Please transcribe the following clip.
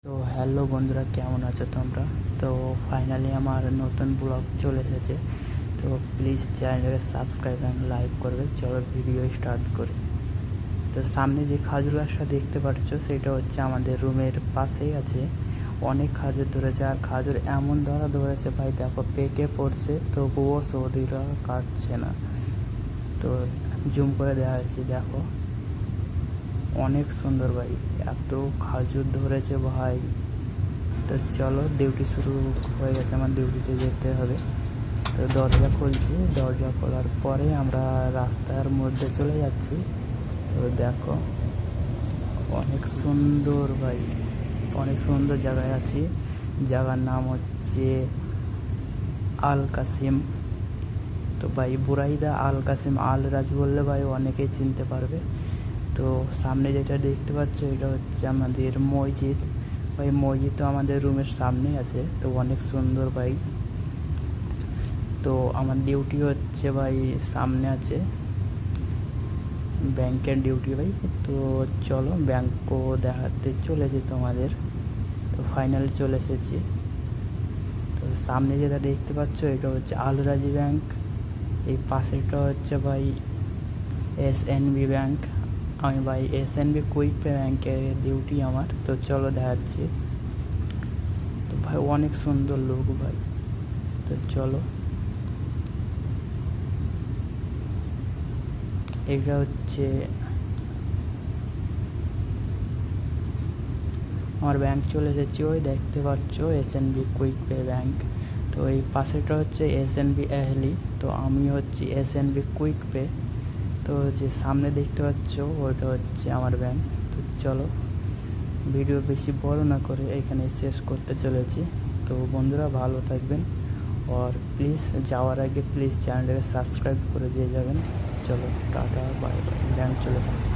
তো হ্যালো বন্ধুরা, কেমন আছো তোমরা? তো ফাইনালি আমার নতুন ব্লগ চলে এসেছে। তো প্লিজ চ্যানেলটাকে সাবস্ক্রাইব অ্যান্ড লাইক করবে। চলো ভিডিও স্টার্ট করি। তো সামনে যে খাজুর গাছটা দেখতে পাচ্ছ, সেটা হচ্ছে আমাদের রুমের পাশেই আছে। অনেক খাজুর ধরেছে, আর খাজুর এমন ধরেছে ভাই, দেখো পেকে পড়ছে, তবুও সৌদিরা কাটছে না। তো জুম করে দেওয়া হচ্ছে, দেখো অনেক সুন্দর ভাই, এত খাজুর ধরেছে ভাই। তো চলো, ডিউটি শুরু হয়ে গেছে, আমার ডিউটিতে যেতে হবে। তো দরজা খুলছি, দরজা খোলার পরে আমরা রাস্তার মধ্যে চলে যাচ্ছি। তো দেখো অনেক সুন্দর ভাই, অনেক সুন্দর জায়গায় আছি। জায়গার নাম হচ্ছে আল কাসিম। তো ভাই বুরাইদা আল কাসিম আল রাজ বললে ভাই অনেকেই চিনতে পারবে। তো সামনে যেটা দেখতে পাচ্ছ, এটা হচ্ছে আমাদের মসজিদ। ভাই মসজিদ তো আমাদের রুমের সামনেই আছে, তো অনেক সুন্দর ভাই। তো আমার ডিউটি হচ্ছে ভাই, সামনে আছে ব্যাংকের ডিউটি ভাই। তো চলো ব্যাংকও দেখাতে চলেছি তোমাদের। তো ফাইনালি চলে এসেছি। তো সামনে যেটা দেখতে পাচ্ছ, এটা হচ্ছে আল রাজি ব্যাংক। এই পাশেটা হচ্ছে ভাই এসএনবি ব্যাংক। আমি ভাই এসএনবি কুইক পে ব্যাংকে ডিউটি আমার। তো চলো দেখাচ্ছি। তো ভাই অনেক সুন্দর লোক ভাই। তো চলো, এটা হচ্ছে আমার ব্যাংক চলে এসেছি, ওই দেখতে পাচ্ছ এসএনবি কুইক পে ব্যাংক। তো এই পাশেটা হচ্ছে এসএনবি এহলি, তো আমি হচ্ছি এসএনবি কুইক পে। তো যে সামনে দেখতে পাচ্ছ, ওইটা হচ্ছে আমার ব্যাংক। তো চলো, ভিডিও বেশি বড় না করে এখানে শেষ করতে চলেছি। তো বন্ধুরা ভালো থাকবেন, আর প্লিজ যাওয়ার আগে প্লিজ চ্যানেলটাকে সাবস্ক্রাইব করে দিয়ে যাবেন। চলো টাটা, বাই বাই, ব্যাংক চলে এসেছি।